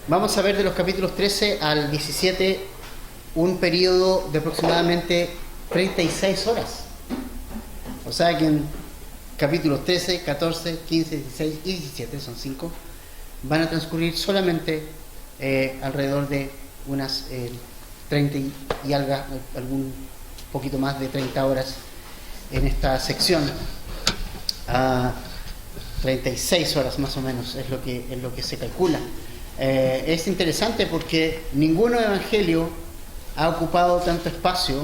Vamos a ver de los capítulos 13 al 17 un periodo de aproximadamente 36 horas. O sea que en capítulos 13, 14, 15, 16 y 17, son 5, van a transcurrir solamente alrededor de unas 30 y algún poquito más de 30 horas en esta sección. 36 horas más o menos es lo que se calcula. Es interesante porque ningún evangelio ha ocupado tanto espacio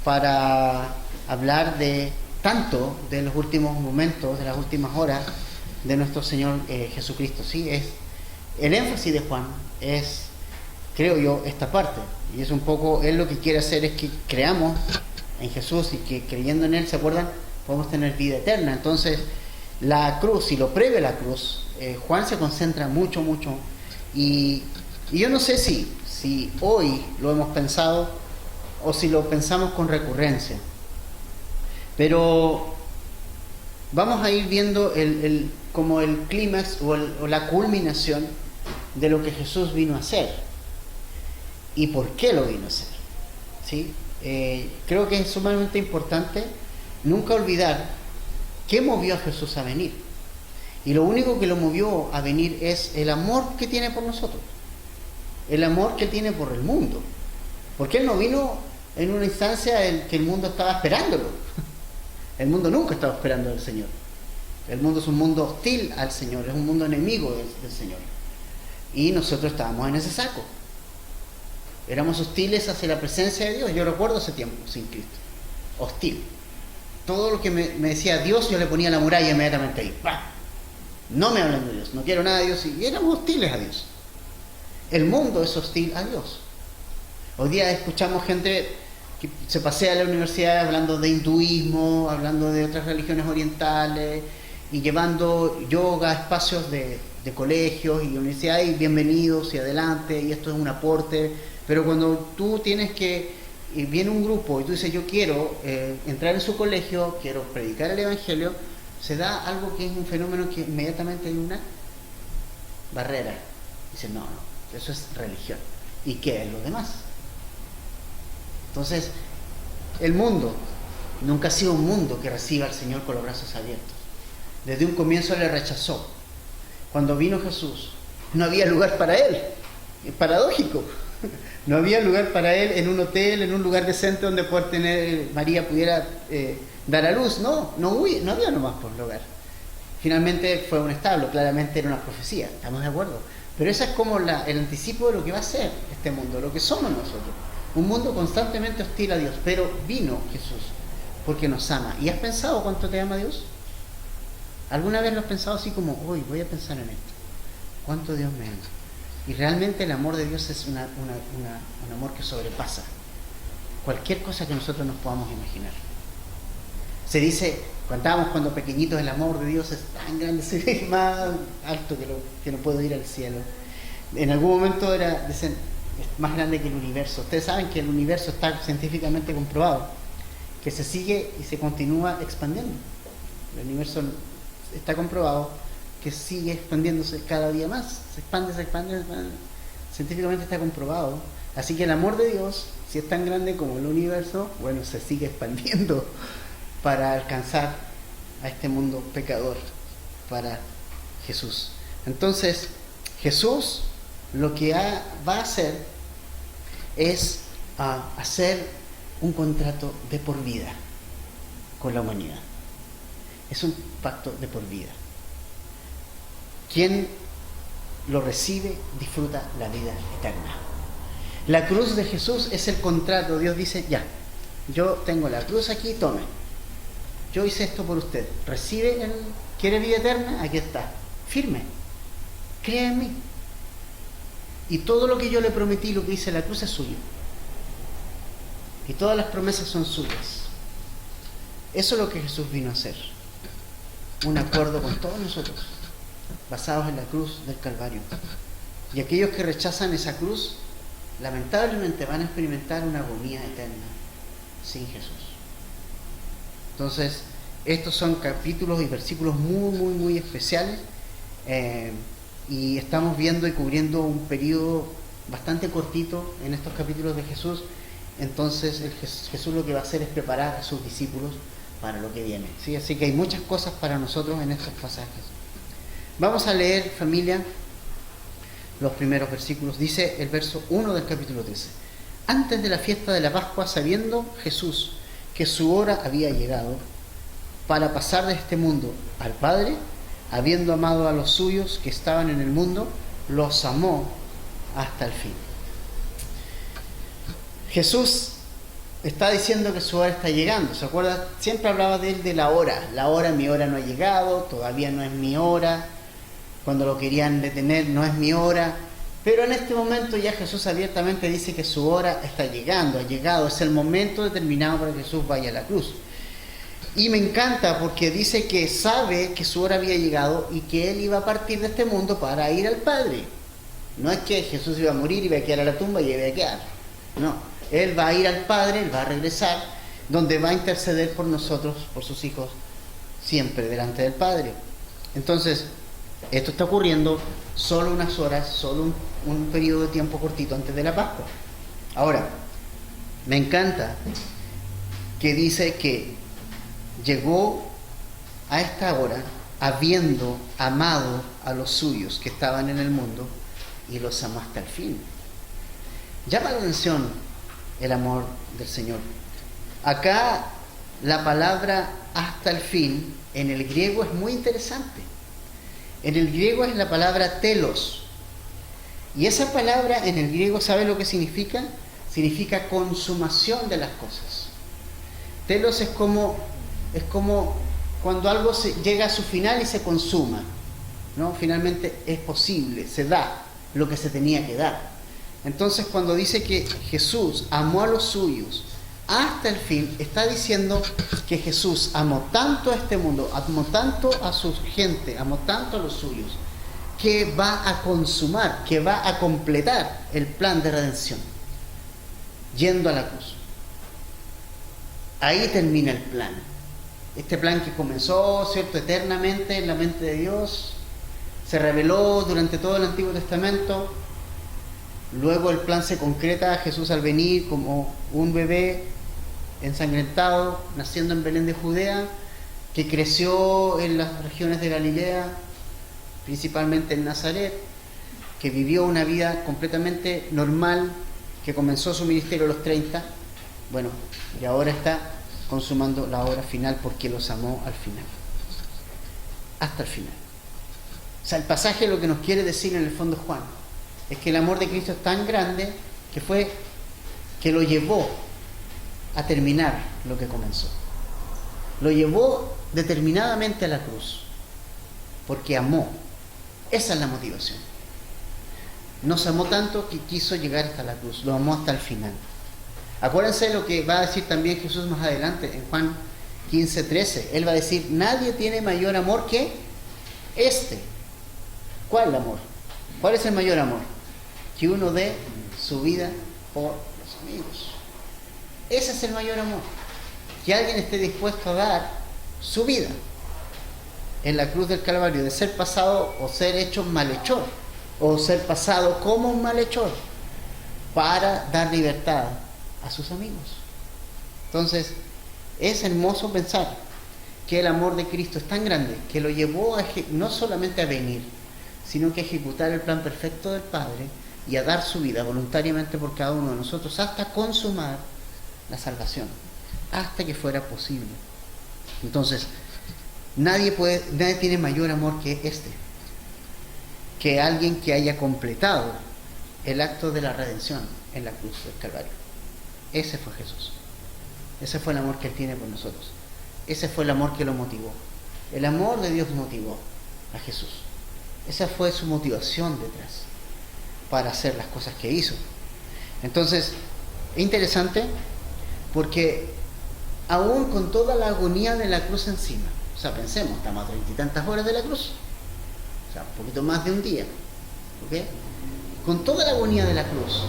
para hablar de tanto de los últimos momentos, de las últimas horas de nuestro Señor Jesucristo. ¿Sí? El énfasis de Juan es, creo yo, esta parte, y es un poco, él lo que quiere hacer es que creamos en Jesús y que creyendo en él, ¿se acuerdan?, podemos tener vida eterna. Entonces la cruz y lo previo a la cruz, Juan se concentra mucho y yo no sé si hoy lo hemos pensado o si lo pensamos con recurrencia, pero vamos a ir viendo como el clímax o la culminación de lo que Jesús vino a hacer y por qué lo vino a hacer. ¿Sí? Creo que es sumamente importante nunca olvidar qué movió a Jesús a venir. Y lo único que lo movió a venir es el amor que tiene por nosotros, el amor que tiene por el mundo, porque Él no vino en una instancia en que el mundo estaba esperándolo. El mundo nunca estaba esperando al Señor. El mundo es un mundo hostil al Señor, es un mundo enemigo del Señor, y nosotros estábamos en ese saco. Éramos hostiles hacia la presencia de Dios. Yo recuerdo ese tiempo sin Cristo, hostil. Todo lo que me decía Dios, yo le ponía la muralla inmediatamente ahí. ¡Bah! No me hablan de Dios, no quiero nada de Dios, y éramos hostiles a Dios. El mundo es hostil a Dios. Hoy día escuchamos gente que se pasea a la universidad hablando de hinduismo, hablando de otras religiones orientales, y llevando yoga a espacios de colegios y universidades, y bienvenidos y adelante, y esto es un aporte. Pero cuando tú tienes que, y viene un grupo y tú dices, yo quiero entrar en su colegio, quiero predicar el evangelio, se da algo que es un fenómeno que inmediatamente hay una barrera. Dice, no, eso es religión. ¿Y qué es lo demás? Entonces, el mundo nunca ha sido un mundo que reciba al Señor con los brazos abiertos. Desde un comienzo le rechazó. Cuando vino Jesús, no había lugar para Él. Es paradójico. No había lugar para Él en un hotel, en un lugar decente donde María pudiera dar a luz. No había nomás por lugar. Finalmente fue un establo, claramente era una profecía, ¿estamos de acuerdo? Pero esa es como el anticipo de lo que va a ser este mundo, lo que somos nosotros. Un mundo constantemente hostil a Dios, pero vino Jesús porque nos ama. ¿Y has pensado cuánto te ama Dios? ¿Alguna vez lo has pensado así como, hoy voy a pensar en esto? ¿Cuánto Dios me ama? Y realmente el amor de Dios es un amor que sobrepasa cualquier cosa que nosotros nos podamos imaginar. Se dice, contábamos cuando pequeñitos, el amor de Dios es tan grande, es más alto que no puedo ir al cielo. En algún momento dicen, es más grande que el universo. Ustedes saben que el universo está científicamente comprobado, que se sigue y se continúa expandiendo. El universo está comprobado que sigue expandiéndose cada día más, se expande. Científicamente está comprobado. Así que el amor de Dios, si es tan grande como el universo, bueno, se sigue expandiendo para alcanzar a este mundo pecador, para Jesús. Entonces, Jesús lo que va a hacer es hacer un contrato de por vida con la humanidad. Es un pacto de por vida. Quien lo recibe disfruta la vida eterna. La cruz de Jesús es el contrato. Dios dice, ya, yo tengo la cruz aquí, tome. Yo hice esto por usted. ¿Quiere vida eterna? Aquí está. Firme. Cree en mí. Y todo lo que yo le prometí, lo que hice en la cruz, es suyo. Y todas las promesas son suyas. Eso es lo que Jesús vino a hacer. Un acuerdo con todos nosotros, basados en la cruz del Calvario. Y aquellos que rechazan esa cruz, lamentablemente van a experimentar una agonía eterna sin Jesús. Entonces, estos son capítulos y versículos muy especiales y estamos viendo y cubriendo un periodo bastante cortito en estos capítulos de Jesús. Entonces Jesús lo que va a hacer es preparar a sus discípulos para lo que viene, ¿sí? Así que hay muchas cosas para nosotros en estos pasajes. Vamos a leer, familia, los primeros versículos. Dice el verso 1 del capítulo 13. Antes de la fiesta de la Pascua, sabiendo Jesús que su hora había llegado para pasar de este mundo al Padre, habiendo amado a los suyos que estaban en el mundo, los amó hasta el fin. Jesús está diciendo que su hora está llegando. ¿Se acuerda? Siempre hablaba de él de la hora. Mi hora no ha llegado, todavía no es mi hora. Cuando lo querían detener, no es mi hora. Pero en este momento ya Jesús abiertamente dice que su hora está llegando, ha llegado. Es el momento determinado para que Jesús vaya a la cruz. Y me encanta porque dice que sabe que su hora había llegado y que él iba a partir de este mundo para ir al Padre. No es que Jesús iba a morir, iba a quedar a la tumba y iba a quedar. No, él va a ir al Padre, él va a regresar, donde va a interceder por nosotros, por sus hijos, siempre delante del Padre. Entonces, esto está ocurriendo solo unas horas, solo un periodo de tiempo cortito antes de la Pascua. Ahora, me encanta que dice que llegó a esta hora habiendo amado a los suyos que estaban en el mundo y los amó hasta el fin. Llama la atención el amor del Señor. Acá la palabra hasta el fin en el griego es muy interesante. En el griego es la palabra telos. Y esa palabra en el griego, ¿sabe lo que significa? Significa consumación de las cosas. Telos es como cuando algo llega a su final y se consuma, ¿no? Finalmente es posible, se da lo que se tenía que dar. Entonces, cuando dice que Jesús amó a los suyos hasta el fin, está diciendo que Jesús amó tanto a este mundo, amó tanto a su gente, amó tanto a los suyos, que va a consumar, que va a completar el plan de redención, yendo a la cruz. Ahí termina el plan. Este plan que comenzó, ¿cierto?, eternamente en la mente de Dios, se reveló durante todo el Antiguo Testamento. Luego el plan se concreta, Jesús al venir como un bebé ensangrentado, naciendo en Belén de Judea, que creció en las regiones de Galilea, principalmente en Nazaret, que vivió una vida completamente normal, que comenzó su ministerio a los 30, bueno, y ahora está consumando la hora final porque los amó al final, hasta el final. O sea, el pasaje lo que nos quiere decir en el fondo Juan es que el amor de Cristo es tan grande que lo llevó a terminar lo que comenzó. Lo llevó determinadamente a la cruz, porque amó. Esa es la motivación. Nos amó tanto que quiso llegar hasta la cruz, lo amó hasta el final. Acuérdense lo que va a decir también Jesús más adelante, en Juan 15:13. Él va a decir, nadie tiene mayor amor que este. ¿Cuál amor? ¿Cuál es el mayor amor? Que uno dé su vida por los amigos. Ese es el mayor amor. Que alguien esté dispuesto a dar su vida en la cruz del Calvario, de ser pasado o ser hecho malhechor, o ser pasado como un malhechor, para dar libertad a sus amigos. Entonces, es hermoso pensar que el amor de Cristo es tan grande que lo llevó no solamente a venir, sino que a ejecutar el plan perfecto del Padre y a dar su vida voluntariamente por cada uno de nosotros hasta consumar la salvación, hasta que fuera posible. Entonces, nadie tiene mayor amor que este, que alguien que haya completado el acto de la redención en la cruz del Calvario. Ese fue Jesús. Ese fue el amor que Él tiene por nosotros. Ese fue el amor que lo motivó. El amor de Dios motivó a Jesús. Esa fue su motivación detrás para hacer las cosas que hizo. Entonces, es interesante porque aún con toda la agonía de la cruz encima, o sea, pensemos, estamos a 30 y tantas horas de la cruz, o sea, un poquito más de un día, ¿ok? Con toda la agonía de la cruz,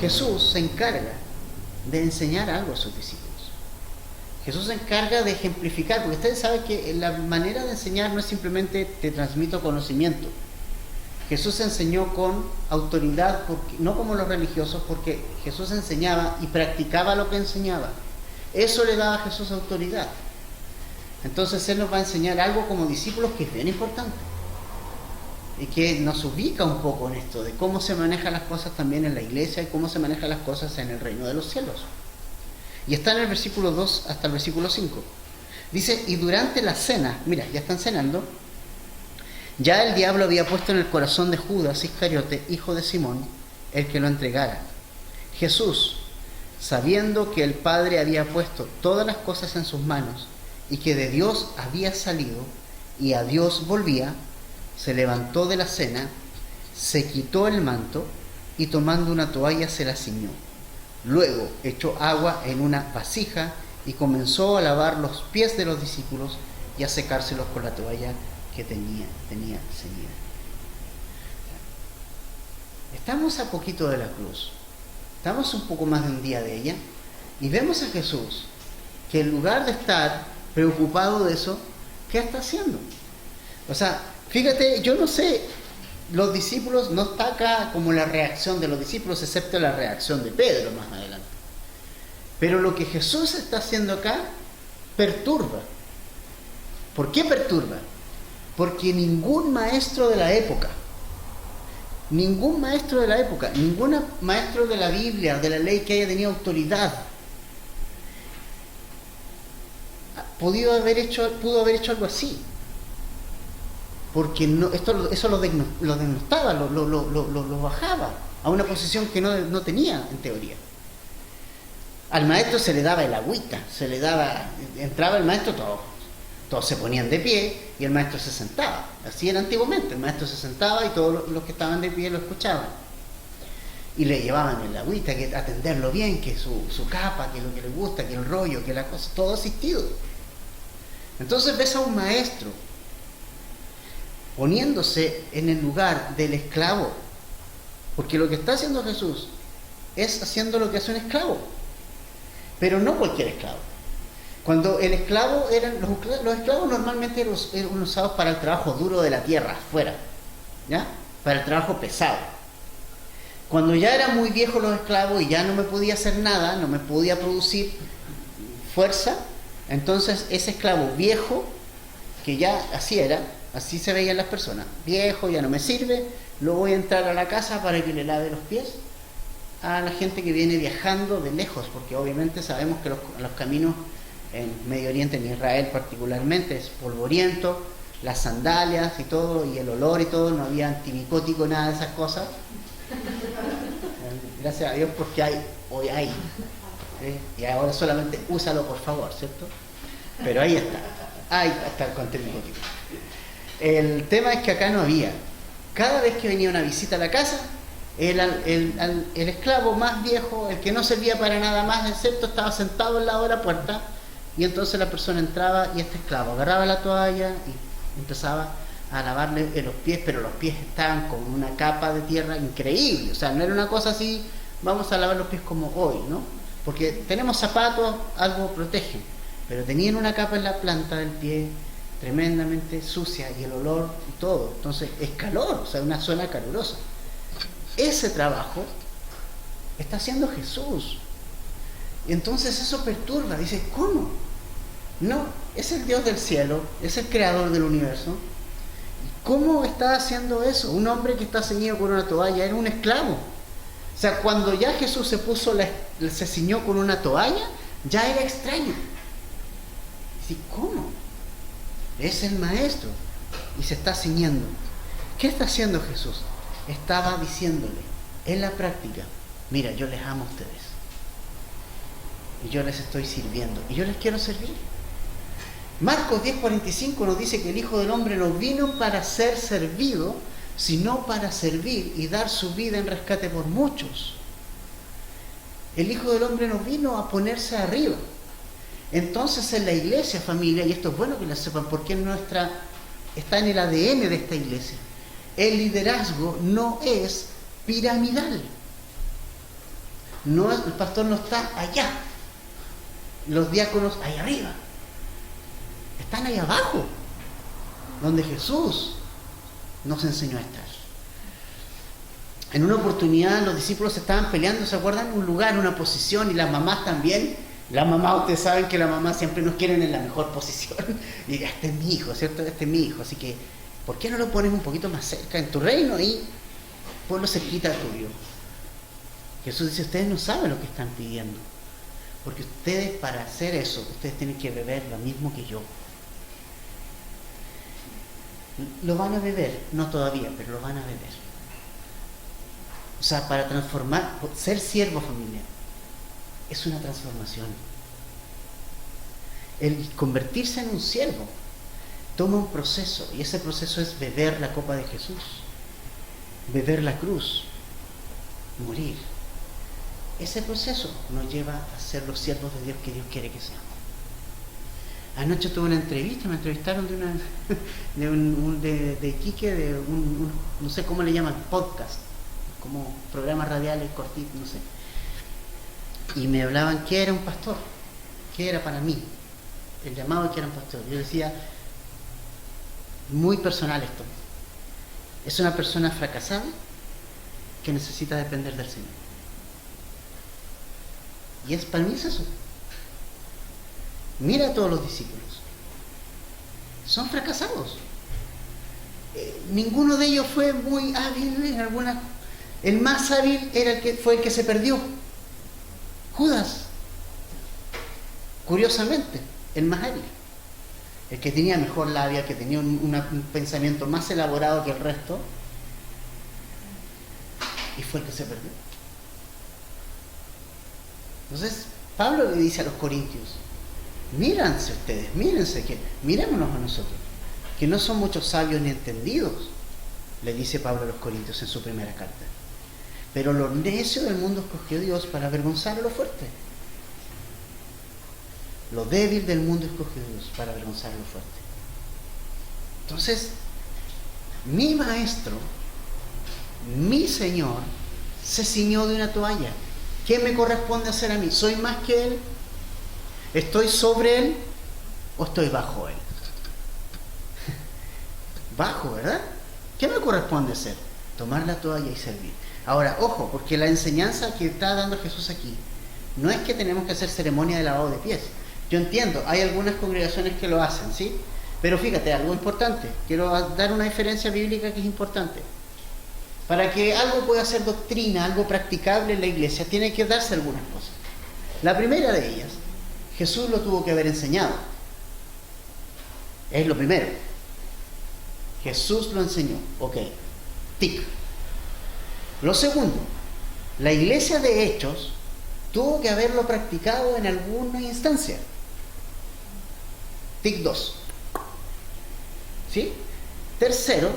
Jesús se encarga de enseñar algo a sus discípulos. Jesús se encarga de ejemplificar, porque ustedes saben que la manera de enseñar no es simplemente te transmito conocimiento. Jesús enseñó con autoridad, no como los religiosos, porque Jesús enseñaba y practicaba lo que enseñaba. Eso le daba a Jesús autoridad. Entonces Él nos va a enseñar algo como discípulos que es bien importante y que nos ubica un poco en esto de cómo se manejan las cosas también en la iglesia y cómo se manejan las cosas en el reino de los cielos. Y está en el versículo 2 hasta el versículo 5. Dice, y durante la cena, mira, ya están cenando, ya el diablo había puesto en el corazón de Judas Iscariote, hijo de Simón, el que lo entregara. Jesús, sabiendo que el Padre había puesto todas las cosas en sus manos y que de Dios había salido y a Dios volvía, se levantó de la cena, se quitó el manto y tomando una toalla se la ciñó. Luego echó agua en una vasija y comenzó a lavar los pies de los discípulos y a secárselos con la toalla que tenía ceñida. Estamos a poquito de la cruz, estamos un poco más de un día de ella y vemos a Jesús que en lugar de estar preocupado de eso, ¿qué está haciendo? O sea, fíjate, yo no sé, los discípulos, no está acá como la reacción de los discípulos, excepto la reacción de Pedro más adelante. Pero lo que Jesús está haciendo acá perturba. ¿Por qué perturba? Porque ningún maestro de la época, ningún maestro de la Biblia, de la ley que haya tenido autoridad, pudo haber hecho algo así. Porque no, eso lo denostaba, lo bajaba a una posición que no tenía en teoría. Al maestro se le daba el agüita, entraba el maestro, todos se ponían de pie y el maestro se sentaba. Así era antiguamente, el maestro se sentaba y todos los que estaban de pie lo escuchaban. Y le llevaban el agüita, que atenderlo bien, que su capa, que lo que le gusta, que el rollo, que la cosa, todo asistido. Entonces ves a un maestro poniéndose en el lugar del esclavo, porque lo que está haciendo Jesús es haciendo lo que hace un esclavo, pero no cualquier esclavo. Cuando el esclavo los esclavos normalmente eran usados para el trabajo duro de la tierra, afuera, ¿ya? Para el trabajo pesado. Cuando ya eran muy viejos los esclavos y ya no me podía hacer nada, no me podía producir fuerza, entonces ese esclavo viejo, que ya así se veían las personas, viejo, ya no me sirve, lo voy a entrar a la casa para que le lave los pies a la gente que viene viajando de lejos, porque obviamente sabemos que los caminos en Medio Oriente, en Israel particularmente, es polvoriento, las sandalias y todo, y el olor y todo, no había antimicótico, nada de esas cosas. Gracias a Dios porque hoy hay. Y ahora solamente úsalo por favor, ¿cierto? Pero ahí está el antimicótico. El tema es que acá no había. Cada vez que venía una visita a la casa, el esclavo más viejo, el que no servía para nada más, excepto estaba sentado al lado de la puerta, y entonces la persona entraba y este esclavo agarraba la toalla y empezaba a lavarle los pies, pero los pies estaban con una capa de tierra increíble. O sea, no era una cosa así, vamos a lavar los pies como hoy, ¿no? Porque tenemos zapatos, algo protege, pero tenían una capa en la planta del pie tremendamente sucia y el olor y todo. Entonces es calor, o sea, una zona calurosa. Ese trabajo está haciendo Jesús. Y entonces eso perturba, dice, ¿cómo? No, es el Dios del cielo, es el creador del universo. ¿Cómo está haciendo eso? Un hombre que está ceñido con una toalla era un esclavo. O sea, cuando ya Jesús se ciñó con una toalla, ya era extraño. Dice, ¿cómo? Es el maestro y se está ciñendo. ¿Qué está haciendo Jesús? Estaba diciéndole en la práctica, mira, yo les amo a ustedes y yo les estoy sirviendo y yo les quiero servir. Marcos 10:45 nos dice que el Hijo del Hombre no vino para ser servido, sino para servir y dar su vida en rescate por muchos. El Hijo del Hombre no vino a ponerse arriba. Entonces en la iglesia, familia, y esto es bueno que lo sepan porque está en el ADN de esta iglesia, el liderazgo no es piramidal. El pastor no está allá, los diáconos ahí arriba, están ahí abajo, donde Jesús nos enseñó a estar. En una oportunidad los discípulos estaban peleando, ¿se acuerdan? Un lugar, una posición, y las mamás también. Las mamás, ustedes saben que las mamás siempre nos quieren en la mejor posición. Y este es mi hijo, ¿cierto? Este es mi hijo. Así que, ¿por qué no lo pones un poquito más cerca en tu reino y ponlo cerquita tuyo? Jesús dice, ustedes no saben lo que están pidiendo. Porque ustedes, para hacer eso, ustedes tienen que beber lo mismo que yo. Lo van a beber, no todavía, pero lo van a beber. O sea, para transformar, ser siervo, familia, es una transformación. El convertirse en un siervo toma un proceso, y ese proceso es beber la copa de Jesús, beber la cruz, morir. Ese proceso nos lleva a ser los siervos de Dios que Dios quiere que seamos. Anoche tuve una entrevista, me entrevistaron de Iquique, de un no sé cómo le llaman, podcast, como programas radiales cortitos, no sé. Y me hablaban qué era un pastor, qué era para mí, el llamado de que era un pastor. Yo decía, muy personal esto, es una persona fracasada que necesita depender del Señor. Y para mí es eso. Mira a todos los discípulos, son fracasados. Ninguno de ellos fue muy hábil en alguna. El más hábil fue el que se perdió, Judas. Curiosamente, el más hábil, el que tenía mejor labia, el que tenía un pensamiento más elaborado que el resto, y fue el que se perdió. Entonces Pablo le dice a los corintios, mírense ustedes, mirémonos a nosotros, que no son muchos sabios ni entendidos, le dice Pablo a los corintios en su primera carta. Pero lo necio del mundo escogió Dios para avergonzar a lo fuerte. Lo débil del mundo escogió Dios para avergonzar a lo fuerte. Entonces, mi maestro, mi Señor, se ciñó de una toalla. ¿Qué me corresponde hacer a mí? ¿Soy más que Él? ¿Estoy sobre Él o estoy bajo Él? Bajo, ¿verdad? ¿Qué me corresponde hacer? Tomar la toalla y servir. Ahora, ojo, porque la enseñanza que está dando Jesús aquí no es que tenemos que hacer ceremonia de lavado de pies. Yo entiendo, hay algunas congregaciones que lo hacen, ¿sí? Pero fíjate, algo importante. Quiero dar una diferencia bíblica que es importante. Para que algo pueda ser doctrina, algo practicable en la iglesia, tiene que darse algunas cosas. La primera de ellas, Jesús lo tuvo que haber enseñado. Es lo primero. Jesús lo enseñó. Ok. Tic. Lo segundo, la iglesia de Hechos tuvo que haberlo practicado en alguna instancia. Tic 2. ¿Sí? Tercero,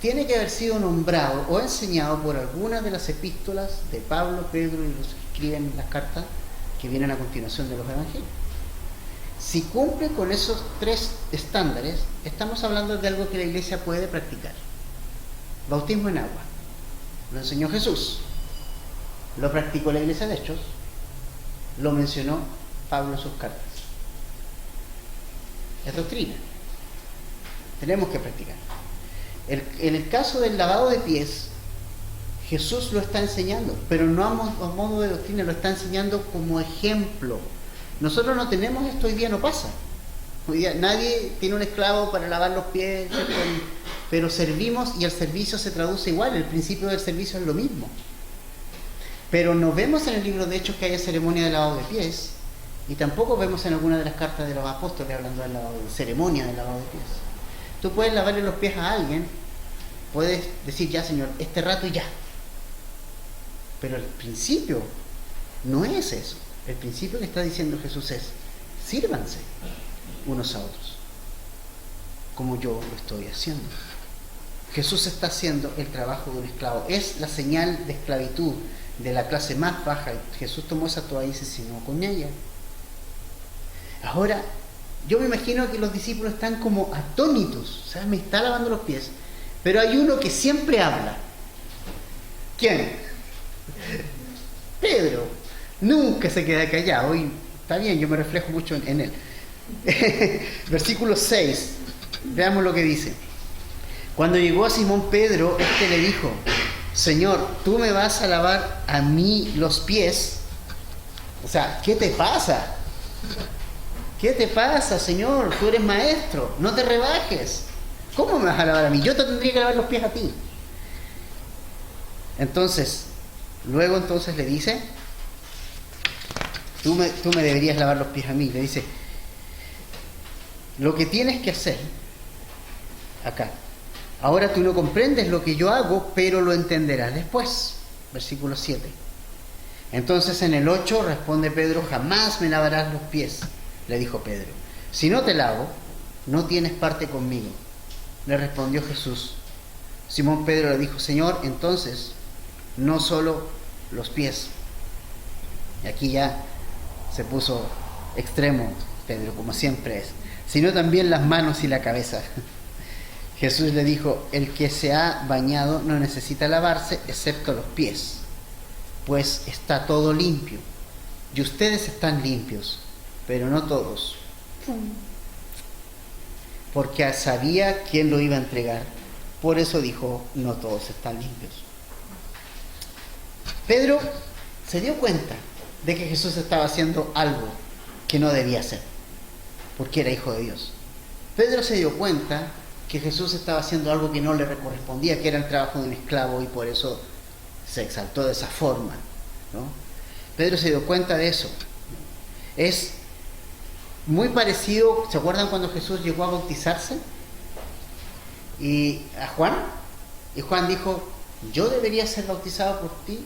tiene que haber sido nombrado o enseñado por alguna de las epístolas de Pablo, Pedro y los que escriben las cartas que vienen a continuación de los evangelios. Si cumple con esos tres estándares, estamos hablando de algo que la iglesia puede practicar. Bautismo en agua. Lo enseñó Jesús. Lo practicó la iglesia de Hechos. Lo mencionó Pablo en sus cartas. Es doctrina. Tenemos que practicar. En el caso del lavado de pies, Jesús lo está enseñando, pero no a modo de doctrina, lo está enseñando como ejemplo. Nosotros no tenemos esto, hoy día no pasa. Hoy día nadie tiene un esclavo para lavar los pies, pero servimos y el servicio se traduce igual, el principio del servicio es lo mismo. Pero no vemos en el libro de Hechos que haya ceremonia de lavado de pies, y tampoco vemos en alguna de las cartas de los apóstoles hablando de ceremonia de lavado de pies. Tú puedes lavarle los pies a alguien, puedes decir ya Señor, este rato y ya. Pero el principio no es eso. El principio que está diciendo Jesús es, sírvanse unos a otros, como yo lo estoy haciendo. Jesús está haciendo el trabajo de un esclavo. Es la señal de esclavitud de la clase más baja. Jesús tomó esa toalla y se cenó con ella. Ahora, yo me imagino que los discípulos están como atónitos. O sea, me está lavando los pies. Pero hay uno que siempre habla. ¿Quién? Pedro. Nunca se queda callado. Y está bien, yo me reflejo mucho en él. Versículo 6. Veamos lo que dice. Cuando llegó a Simón Pedro, le dijo, Señor, ¿tú me vas a lavar a mí los pies? O sea, ¿qué te pasa? ¿Qué te pasa, Señor? Tú eres maestro, no te rebajes. ¿Cómo me vas a lavar a mí? Yo te tendría que lavar los pies a ti. Entonces, luego le dice, tú me deberías lavar los pies a mí. Le dice, lo que tienes que hacer, acá, ahora tú no comprendes lo que yo hago, pero lo entenderás después. Versículo 7. Entonces en el 8 responde Pedro, jamás me lavarás los pies, le dijo Pedro. Si no te lavo, no tienes parte conmigo. Le respondió Jesús. Simón Pedro le dijo, Señor, entonces, no solo los pies. Y aquí ya se puso extremo Pedro, como siempre es, sino también las manos y la cabeza. Jesús le dijo, el que se ha bañado no necesita lavarse, excepto los pies, pues está todo limpio. Y ustedes están limpios, pero no todos. Porque sabía quién lo iba a entregar. Por eso dijo, no todos están limpios. Pedro se dio cuenta de que Jesús estaba haciendo algo que no debía hacer, porque era hijo de Dios. Pedro se dio cuenta que Jesús estaba haciendo algo que no le correspondía, que era el trabajo de un esclavo, y por eso se exaltó de esa forma, ¿no? Pedro se dio cuenta de eso. Es muy parecido, ¿se acuerdan cuando Jesús llegó a bautizarse? Y a Juan, y Juan dijo, yo debería ser bautizado por ti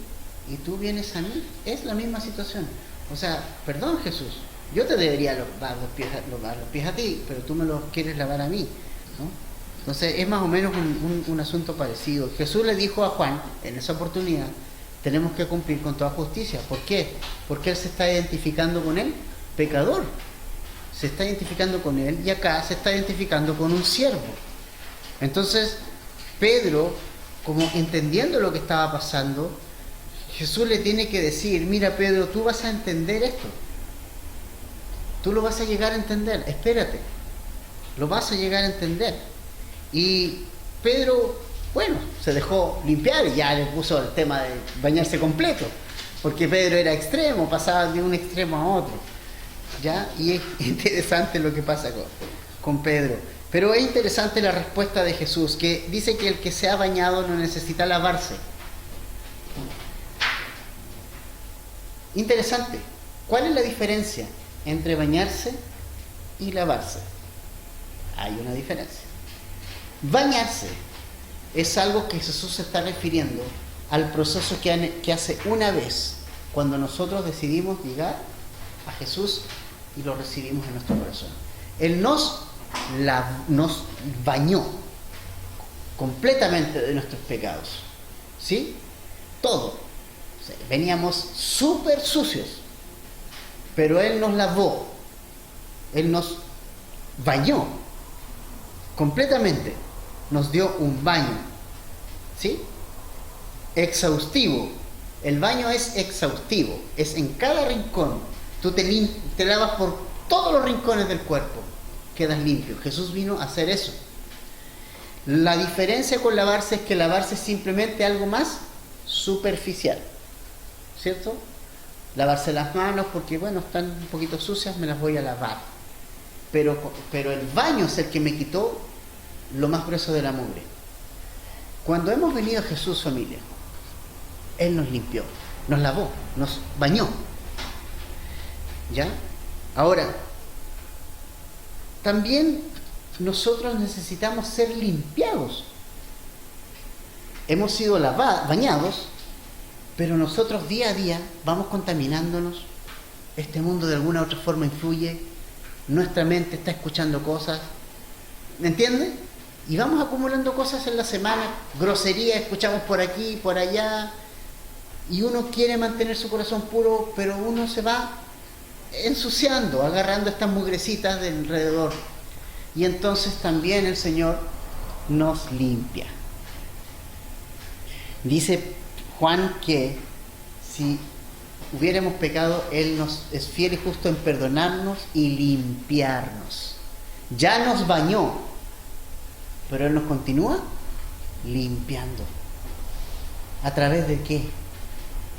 y tú vienes a mí. Es la misma situación. O sea, perdón, Jesús, yo te debería lavar los pies a ti, pero tú me los quieres lavar a mí, ¿no? Entonces es más o menos un asunto parecido. Jesús le dijo a Juan en esa oportunidad, tenemos que cumplir con toda justicia. ¿Por qué? Porque él se está identificando con él, pecador. Se está identificando con él, y acá se está identificando con un siervo. Entonces Pedro, como entendiendo lo que estaba pasando, Jesús le tiene que decir, mira Pedro, tú vas a entender esto, tú lo vas a llegar a entender, espérate, lo vas a llegar a entender. Y Pedro, bueno, se dejó limpiar y ya le puso el tema de bañarse completo, porque Pedro era extremo, pasaba de un extremo a otro, ¿ya? Y es interesante lo que pasa con Pedro. Pero es interesante la respuesta de Jesús, que dice que el que se ha bañado no necesita lavarse. Interesante. ¿Cuál es la diferencia entre bañarse y lavarse? Hay una diferencia. Bañarse es algo que Jesús se está refiriendo al proceso que hace una vez cuando nosotros decidimos llegar a Jesús y lo recibimos en nuestro corazón. Él nos bañó completamente de nuestros pecados, ¿sí? Todo. O sea, veníamos súper sucios, pero Él nos lavó, Él nos bañó completamente, nos dio un baño, ¿sí? Exhaustivo. El baño es exhaustivo, es en cada rincón. Tú te lavas por todos los rincones del cuerpo, quedas limpio. Jesús vino a hacer eso. La diferencia con lavarse es que lavarse es simplemente algo más superficial, ¿cierto? Lavarse las manos porque, bueno, están un poquito sucias, me las voy a lavar. Pero el baño es el que me quitó lo más grueso de la mugre. Cuando hemos venido a Jesús, familia, Él nos limpió, nos lavó, nos bañó. ¿Ya? Ahora, también nosotros necesitamos ser limpiados. Hemos sido bañados, pero nosotros día a día vamos contaminándonos. Este mundo de alguna u otra forma influye. Nuestra mente está escuchando cosas. ¿Me entiendes? Y vamos acumulando cosas en la semana. Groserías escuchamos por aquí, por allá. Y uno quiere mantener su corazón puro, pero uno se va ensuciando, agarrando estas mugrecitas de alrededor. Y entonces también el Señor nos limpia. Dice Juan que si hubiéramos pecado, Él nos es fiel y justo en perdonarnos y limpiarnos. Ya nos bañó, pero Él nos continúa limpiando. ¿A través de qué?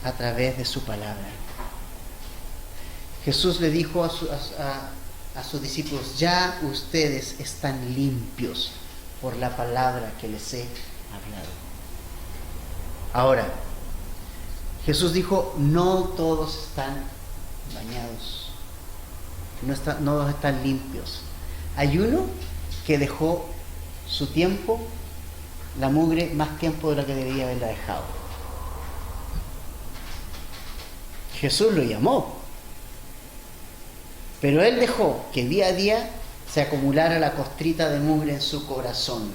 A través de su palabra. Jesús le dijo a sus discípulos: ya ustedes están limpios por la palabra que les he hablado. Ahora, Jesús dijo: no todos están bañados, no todos están limpios. Hay uno que dejó su tiempo, la mugre, más tiempo de lo que debería haberla dejado. Jesús lo llamó, pero él dejó que día a día se acumulara la costrita de mugre en su corazón.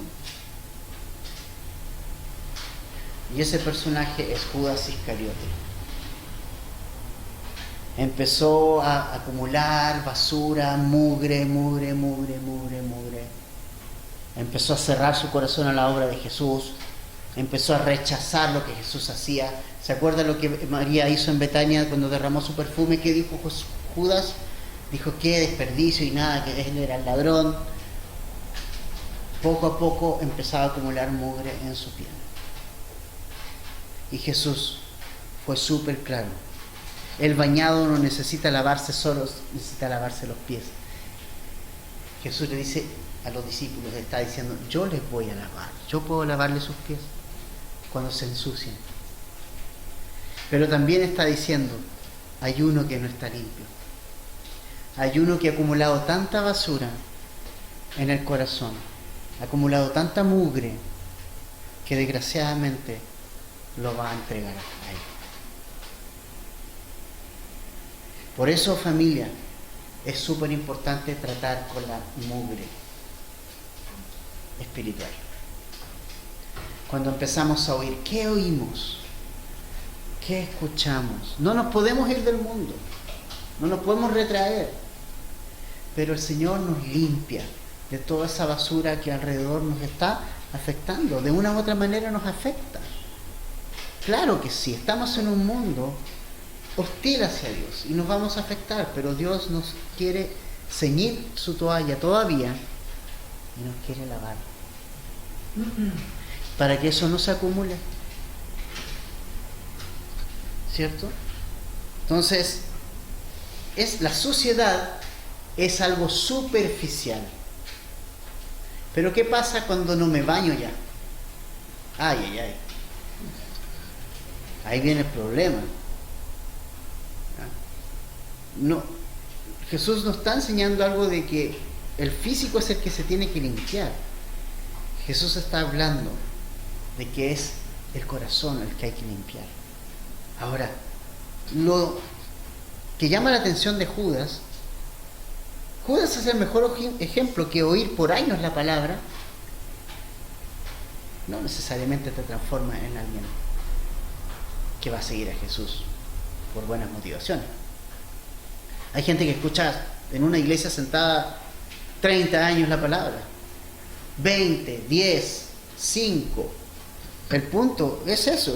Y ese personaje es Judas Iscariote. Empezó a acumular basura, mugre. Empezó a cerrar su corazón a la obra de Jesús. Empezó a rechazar lo que Jesús hacía. ¿Se acuerda lo que María hizo en Betania cuando derramó su perfume? ¿Qué dijo Judas? Dijo: qué desperdicio y nada, que él era el ladrón. Poco a poco empezaba a acumular mugre en su piel. Y Jesús fue súper claro: el bañado no necesita lavarse solo, necesita lavarse los pies. Jesús le dice a los discípulos, le está diciendo: yo les voy a lavar, yo puedo lavarles sus pies cuando se ensucien. Pero también está diciendo: hay uno que no está limpio, hay uno que ha acumulado tanta basura en el corazón, ha acumulado tanta mugre, que desgraciadamente lo va a entregar a él. Por eso, familia, es súper importante tratar con la mugre espiritual. Cuando empezamos a oír, ¿qué oímos? ¿Qué escuchamos? No nos podemos ir del mundo, no nos podemos retraer, pero el Señor nos limpia de toda esa basura que alrededor nos está afectando. De una u otra manera nos afecta. Claro que sí, estamos en un mundo hostil hacia Dios y nos vamos a afectar, pero Dios nos quiere ceñir su toalla todavía y nos quiere lavar para que eso no se acumule, ¿cierto? Entonces, la suciedad es algo superficial. Pero ¿qué pasa cuando no me baño ya? Ay. Ahí viene el problema. No, Jesús nos está enseñando algo de que el físico es el que se tiene que limpiar. Jesús está hablando de que es el corazón el que hay que limpiar. Ahora, lo que llama la atención de Judas es el mejor ejemplo que oír por años la palabra no necesariamente te transforma en alguien que va a seguir a Jesús por buenas motivaciones. Hay gente que escucha en una iglesia sentada 30 años la palabra, 20, 10, 5. El punto es eso.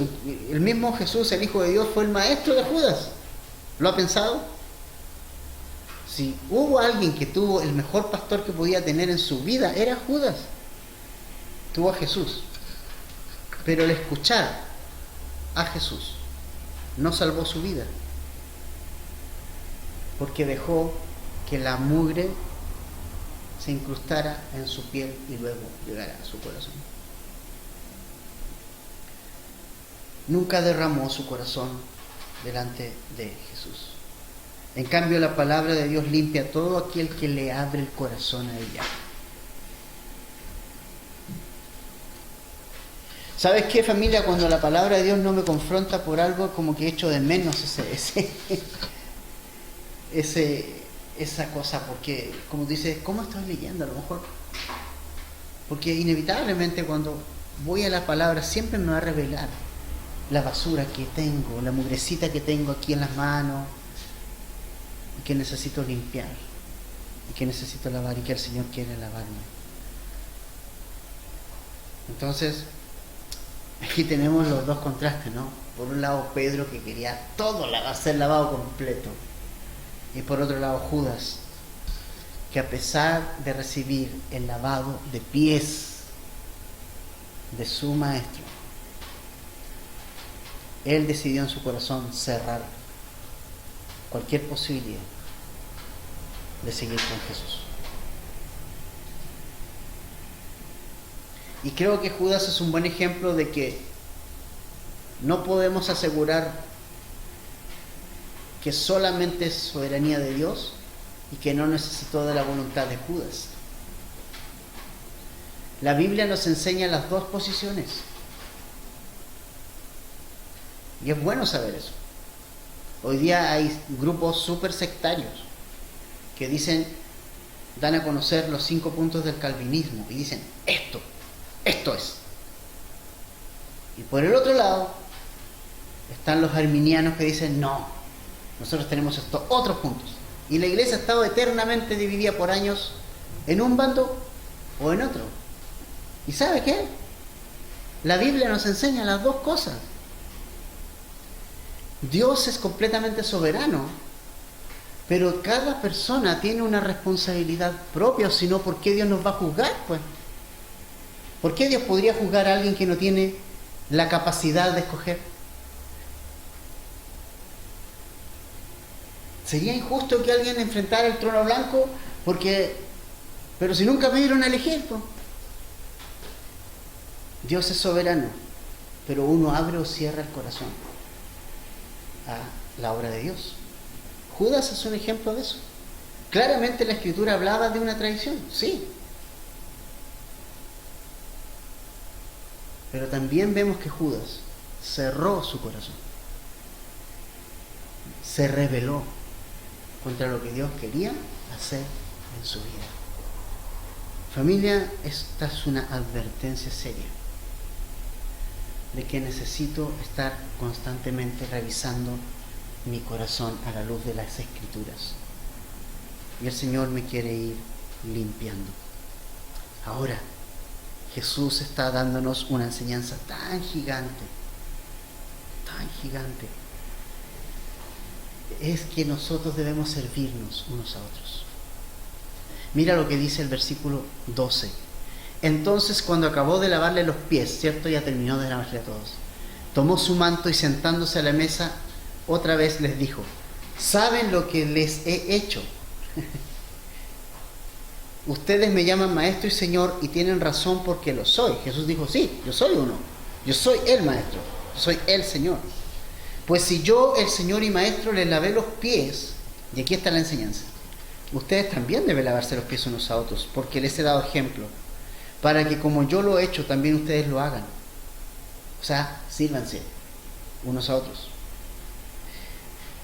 El mismo Jesús, el Hijo de Dios, fue el maestro de Judas. ¿Lo ha pensado? Si hubo alguien que tuvo el mejor pastor que podía tener en su vida, era Judas. Tuvo a Jesús. Pero el escuchar a Jesús no salvó su vida, porque dejó que la mugre se incrustara en su piel y luego llegara a su corazón. Nunca derramó su corazón delante de Jesús. En cambio, la palabra de Dios limpia a todo aquel que le abre el corazón a ella. ¿Sabes qué, familia? Cuando la palabra de Dios no me confronta por algo, como que echo de menos esa cosa, porque, como dices, ¿cómo estoy leyendo? A lo mejor, porque inevitablemente cuando voy a la palabra siempre me va a revelar la basura que tengo, la mugrecita que tengo aquí en las manos, y que necesito limpiar, y que necesito lavar, y que el Señor quiere lavarme. Entonces, aquí tenemos los dos contrastes, ¿no? Por un lado, Pedro, que quería todo ser lavado completo. Y por otro lado, Judas, que a pesar de recibir el lavado de pies de su maestro, Él decidió en su corazón cerrar cualquier posibilidad de seguir con Jesús. Y creo que Judas es un buen ejemplo de que no podemos asegurar que solamente es soberanía de Dios y que no necesitó de la voluntad de Judas. La Biblia nos enseña las dos posiciones. Y es bueno saber eso. Hoy día hay grupos súper sectarios que dan a conocer los 5 puntos del calvinismo y dicen, esto es. Y por el otro lado están los arminianos que dicen, no, nosotros tenemos estos otros puntos. Y la iglesia ha estado eternamente dividida por años en un bando o en otro. ¿Y sabe qué? La Biblia nos enseña las dos cosas. Dios es completamente soberano, pero cada persona tiene una responsabilidad propia, o si no, ¿por qué Dios nos va a juzgar? Pues, ¿por qué Dios podría juzgar a alguien que no tiene la capacidad de escoger? ¿Sería injusto que alguien enfrentara el trono blanco? Pero si nunca me dieron a elegir, pues. Dios es soberano, pero uno abre o cierra el corazón a la obra de Dios. Judas es un ejemplo de eso. Claramente la Escritura hablaba de una traición, sí. Pero también vemos que Judas cerró su corazón. Se rebeló contra lo que Dios quería hacer en su vida. Familia, esta es una advertencia seria de que necesito estar constantemente revisando mi corazón a la luz de las Escrituras. Y el Señor me quiere ir limpiando. Ahora, Jesús está dándonos una enseñanza tan gigante, es que nosotros debemos servirnos unos a otros. Mira lo que dice el versículo 12. Entonces, cuando acabó de lavarle los pies, ¿cierto? Ya terminó de lavarle a todos. Tomó su manto y sentándose a la mesa, otra vez les dijo, ¿saben lo que les he hecho? Ustedes me llaman maestro y señor y tienen razón porque lo soy. Jesús dijo, sí, yo soy uno. Yo soy el maestro, yo soy el Señor. Pues si yo, el Señor y maestro, les lavé los pies, y aquí está la enseñanza, ustedes también deben lavarse los pies unos a otros, porque les he dado ejemplo, para que como yo lo he hecho, también ustedes lo hagan. O sea, sírvanse unos a otros.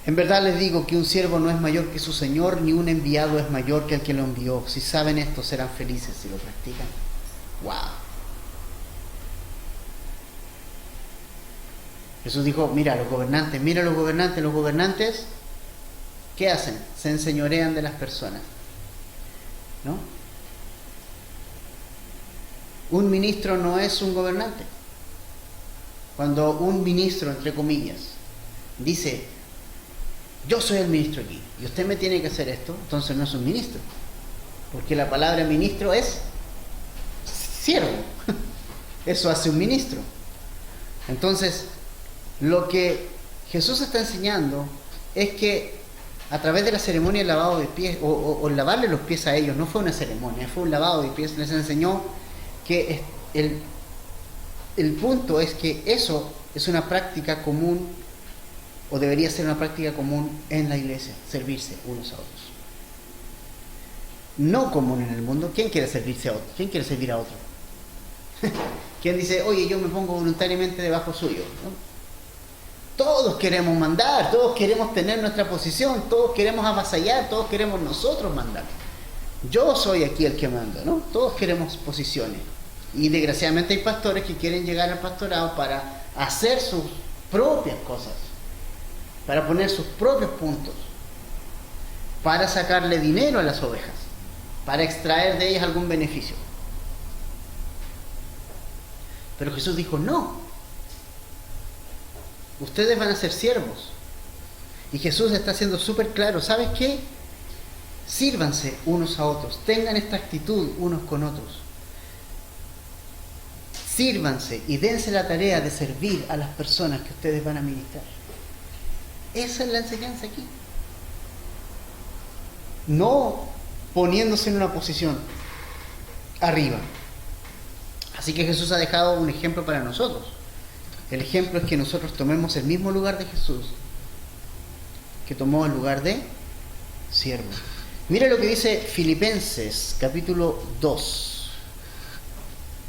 En verdad les digo que un siervo no es mayor que su señor, ni un enviado es mayor que el que lo envió. Si saben esto, serán felices si lo practican. ¡Wow! Jesús dijo, mira los gobernantes, los gobernantes, ¿qué hacen? Se enseñorean de las personas, ¿no? Un ministro no es un gobernante. Cuando un ministro, entre comillas, dice, yo soy el ministro aquí y usted me tiene que hacer esto, entonces no es un ministro, porque la palabra ministro es siervo. Eso hace un ministro. Entonces, lo que Jesús está enseñando es que a través de la ceremonia del lavado de pies, o lavarle los pies a ellos, no fue una ceremonia, fue un lavado de pies, les enseñó que el punto es que eso es una práctica común, o debería ser una práctica común en la iglesia, servirse unos a otros. No común en el mundo. ¿Quién quiere servirse a otro? ¿Quién quiere servir a otro? ¿Quién dice, oye, yo me pongo voluntariamente debajo suyo? ¿No? Todos queremos mandar, todos queremos tener nuestra posición, todos queremos avasallar, todos queremos nosotros mandar. Yo soy aquí el que manda, ¿no? Todos queremos posiciones. Y desgraciadamente hay pastores que quieren llegar al pastorado para hacer sus propias cosas, para poner sus propios puntos, para sacarle dinero a las ovejas, para extraer de ellas algún beneficio. Pero Jesús dijo, no. Ustedes van a ser siervos. Y Jesús está siendo súper claro. ¿Sabes qué? Sírvanse unos a otros. Tengan esta actitud unos con otros. sírvanse y dense la tarea de servir a las personas que ustedes van a ministrar. Esa es la enseñanza aquí. No poniéndose en una posición arriba. Así que Jesús ha dejado un ejemplo para nosotros. El ejemplo es que nosotros tomemos el mismo lugar de Jesús, que tomó el lugar de siervo. Mira lo que dice Filipenses capítulo 2.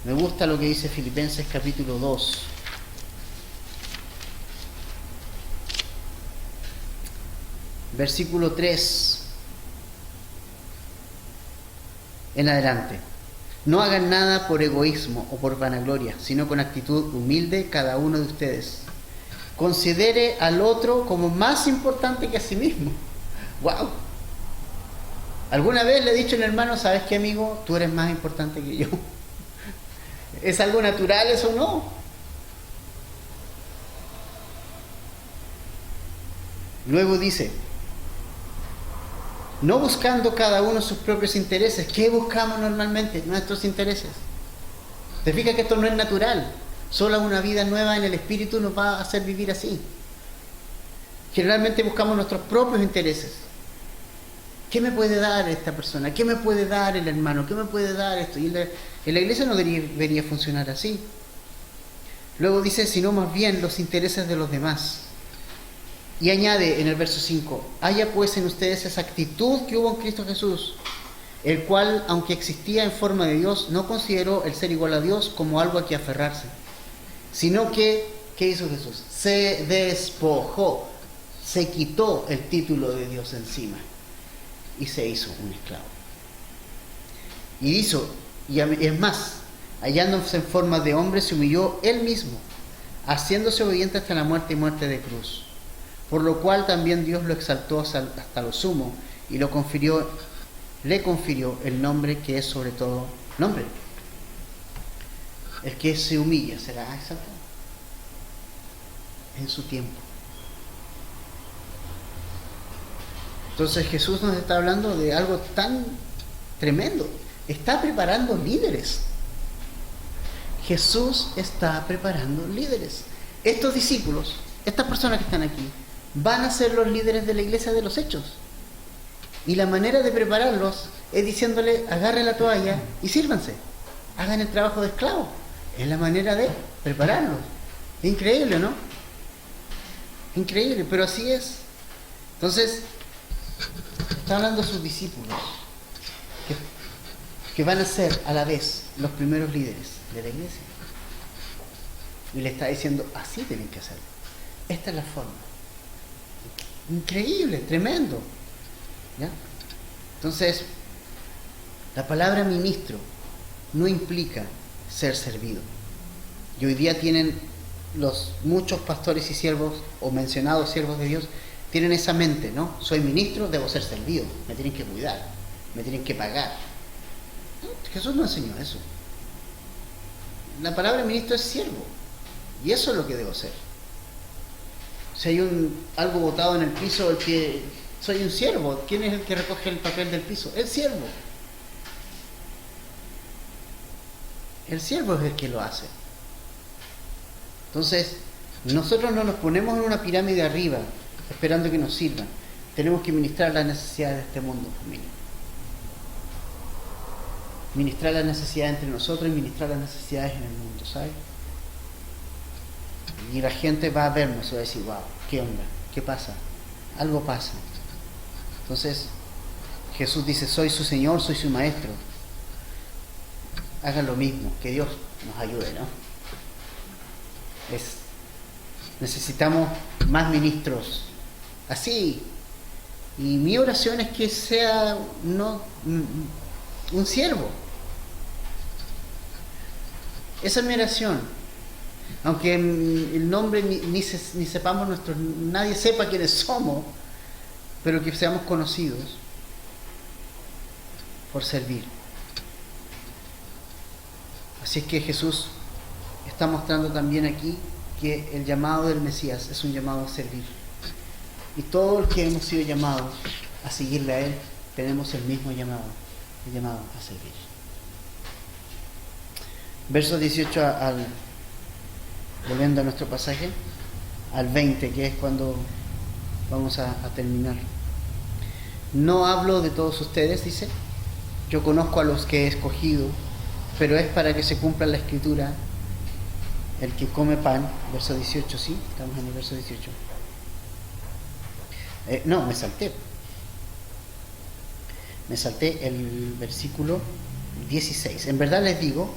Me gusta lo que dice Filipenses capítulo 2. Versículo 3 en adelante. No hagan nada por egoísmo o por vanagloria, sino con actitud humilde cada uno de ustedes. Considere al otro como más importante que a sí mismo. ¡Wow! ¿Alguna vez le he dicho al hermano, sabes qué, amigo? Tú eres más importante que yo. ¿Es algo natural eso o no? Luego dice, no buscando cada uno sus propios intereses. ¿Qué buscamos normalmente? Nuestros intereses. ¿Te fijas que esto no es natural? Solo una vida nueva en el Espíritu nos va a hacer vivir así. Generalmente buscamos nuestros propios intereses. ¿Qué me puede dar esta persona? ¿Qué me puede dar el hermano? ¿Qué me puede dar esto? Y en la iglesia no debería funcionar así. Luego dice, sino más bien los intereses de los demás. Y añade en el verso 5, haya pues en ustedes esa actitud que hubo en Cristo Jesús, el cual, aunque existía en forma de Dios, no consideró el ser igual a Dios como algo a que aferrarse, sino que, ¿qué hizo Jesús? Se despojó, se quitó el título de Dios encima y se hizo un esclavo. Y es más, hallándose en forma de hombre, se humilló él mismo, haciéndose obediente hasta la muerte y muerte de cruz. Por lo cual también Dios lo exaltó hasta lo sumo y le confirió el nombre que es sobre todo nombre. El que se humilla será exaltado en su tiempo. Entonces Jesús nos está hablando de algo tan tremendo. Está preparando líderes. Jesús está preparando líderes. Estos discípulos, estas personas que están aquí, van a ser los líderes de la iglesia de los hechos. Y la manera de prepararlos es diciéndole, agarren la toalla y sírvanse. Hagan el trabajo de esclavo. Es la manera de prepararlos. Increíble, ¿no? Increíble, pero así es. Entonces, está hablando de sus discípulos, que van a ser a la vez los primeros líderes de la iglesia. Y le está diciendo, así tienen que hacerlo. Esta es la forma. Increíble, tremendo. ¿Ya? Entonces, la palabra ministro no implica ser servido. Y hoy día tienen muchos pastores y siervos, o mencionados siervos de Dios, tienen esa mente, ¿no? Soy ministro, debo ser servido, me tienen que cuidar, me tienen que pagar. No, Jesús no enseñó eso. La palabra ministro es siervo, y eso es lo que debo ser. Si hay algo botado en el piso, soy un siervo. ¿Quién es el que recoge el papel del piso? El siervo. El siervo es el que lo hace. Entonces, nosotros no nos ponemos en una pirámide arriba esperando que nos sirvan. Tenemos que ministrar las necesidades de este mundo, familia. Ministrar las necesidades entre nosotros y ministrar las necesidades en el mundo, ¿sabes? Y la gente va a vernos y va a decir, wow, ¿qué onda? ¿Qué pasa? Algo pasa. Entonces, Jesús dice, soy su Señor, soy su Maestro. Hagan lo mismo, que Dios nos ayude, ¿no? Necesitamos más ministros así. Y mi oración es que sea un siervo. Esa es mi oración. Aunque el nombre ni sepamos nadie sepa quiénes somos, pero que seamos conocidos por servir. Así es que Jesús está mostrando también aquí que el llamado del Mesías es un llamado a servir. Y todos los que hemos sido llamados a seguirle a Él, tenemos el mismo llamado, el llamado a servir. Verso 18 volviendo a nuestro pasaje, al 20, que es cuando vamos a terminar. No hablo de todos ustedes, dice, yo conozco a los que he escogido, pero es para que se cumpla la escritura, el que come pan, verso 18, sí, estamos en el verso 18. No, me salté el versículo 16. En verdad les digo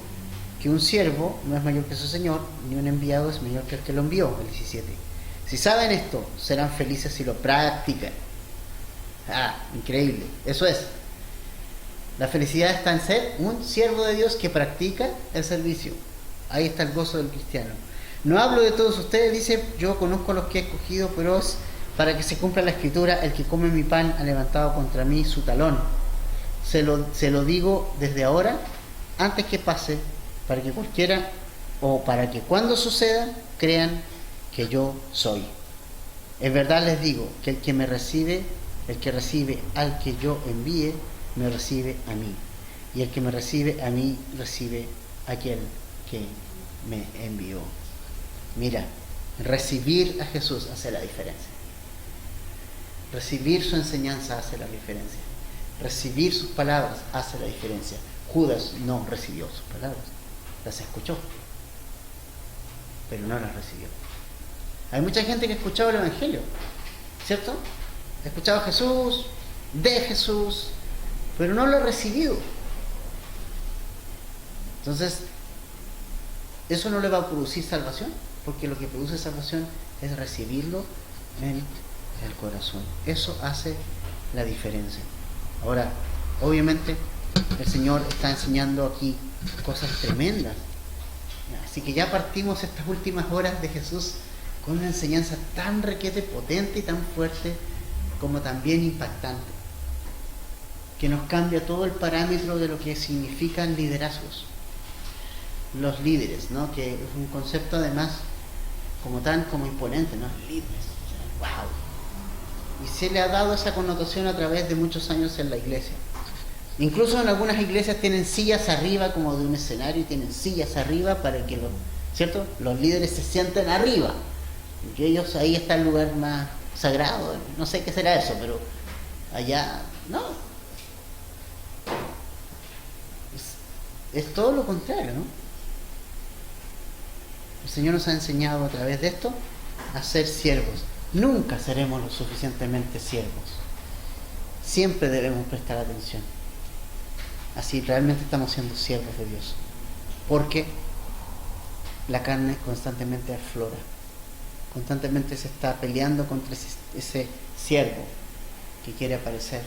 que un siervo no es mayor que su señor, ni un enviado es mayor que el que lo envió, el 17. Si saben esto, serán felices si lo practican. Increíble. Eso es. La felicidad está en ser un siervo de Dios que practica el servicio. Ahí está el gozo del cristiano. No hablo de todos ustedes, dice, yo conozco a los que he escogido, pero es para que se cumpla la escritura, el que come mi pan ha levantado contra mí su talón. Se lo digo desde ahora, antes que pase, para que cualquiera, o para que cuando suceda, crean que yo soy. En verdad les digo que el que recibe al que yo envíe, me recibe a mí. Y el que me recibe a mí, recibe a aquel que me envió. Mira, recibir a Jesús hace la diferencia. Recibir su enseñanza hace la diferencia. Recibir sus palabras hace la diferencia. Judas no recibió sus palabras, las escuchó, pero no las recibió. Hay mucha gente que ha escuchado el Evangelio, ¿cierto? Ha escuchado a Jesús, de Jesús, pero no lo ha recibido. Entonces, eso no le va a producir salvación, porque lo que produce salvación es recibirlo en el corazón. Eso hace la diferencia. Ahora, obviamente, el Señor está enseñando aquí cosas tremendas. Así que ya partimos estas últimas horas de Jesús con una enseñanza tan requete, potente y tan fuerte, como también impactante, que nos cambia todo el parámetro de lo que significan liderazgos. Los líderes, ¿no? Que es un concepto además como imponente, ¿no? Líderes, o sea, wow. Y se le ha dado esa connotación a través de muchos años en la iglesia. Incluso en algunas iglesias tienen sillas arriba como de un escenario, y tienen sillas arriba para que ¿cierto? Los líderes se sienten arriba. Y ellos, ahí está el lugar más sagrado, no sé qué será eso, pero allá no. Es todo lo contrario, ¿no? El Señor nos ha enseñado a través de esto a ser siervos. Nunca seremos lo suficientemente siervos. Siempre debemos prestar atención. Así realmente estamos siendo siervos de Dios. Porque la carne constantemente aflora. Constantemente se está peleando contra ese siervo que quiere aparecer,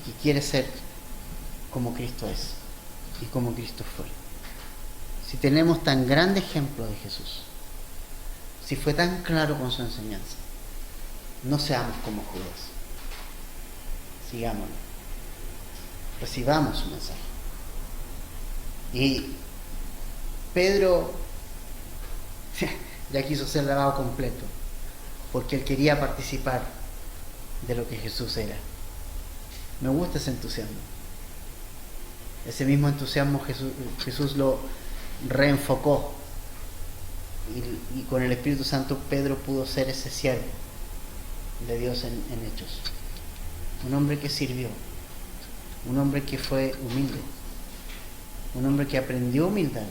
que quiere ser como Cristo es y como Cristo fue. Si tenemos tan grande ejemplo de Jesús, si fue tan claro con su enseñanza, no seamos como Judas. Sigámoslo. Recibamos su mensaje. Y Pedro ya quiso ser lavado completo, porque él quería participar de lo que Jesús era. Me gusta ese entusiasmo. Ese mismo entusiasmo Jesús lo reenfocó, y con el Espíritu Santo Pedro pudo ser ese siervo de Dios en Hechos. Un hombre que sirvió, un hombre que fue humilde, un hombre que aprendió humildad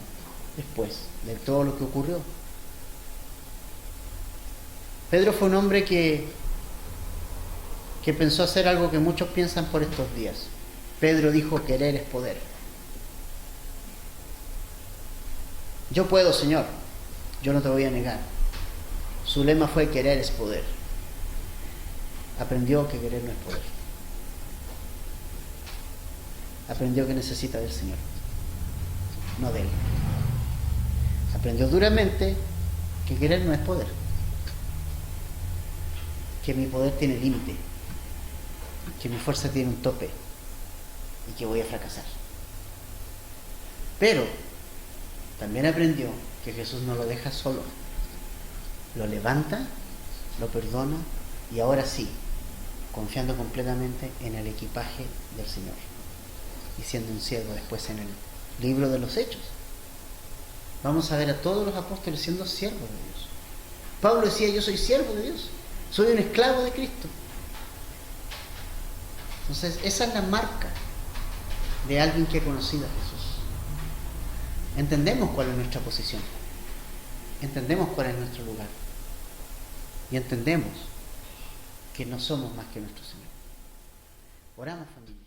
después de todo lo que ocurrió. Pedro fue un hombre que pensó hacer algo que muchos piensan por estos días. Pedro dijo: querer es poder. Yo puedo, Señor, yo no te voy a negar. Su lema fue: querer es poder. Aprendió que querer no es poder. Aprendió que necesita del Señor, no de Él. Aprendió duramente que querer no es poder, que mi poder tiene límite, que mi fuerza tiene un tope y que voy a fracasar. Pero también aprendió que Jesús no lo deja solo, lo levanta, lo perdona, y ahora sí, confiando completamente en el equipaje del Señor y siendo un siervo después en el libro de los Hechos. Vamos a ver a todos los apóstoles siendo siervos de Dios. Pablo decía, yo soy siervo de Dios, soy un esclavo de Cristo. Entonces, esa es la marca de alguien que ha conocido a Jesús. Entendemos cuál es nuestra posición, entendemos cuál es nuestro lugar y entendemos que no somos más que nuestro Señor. Oramos, familia.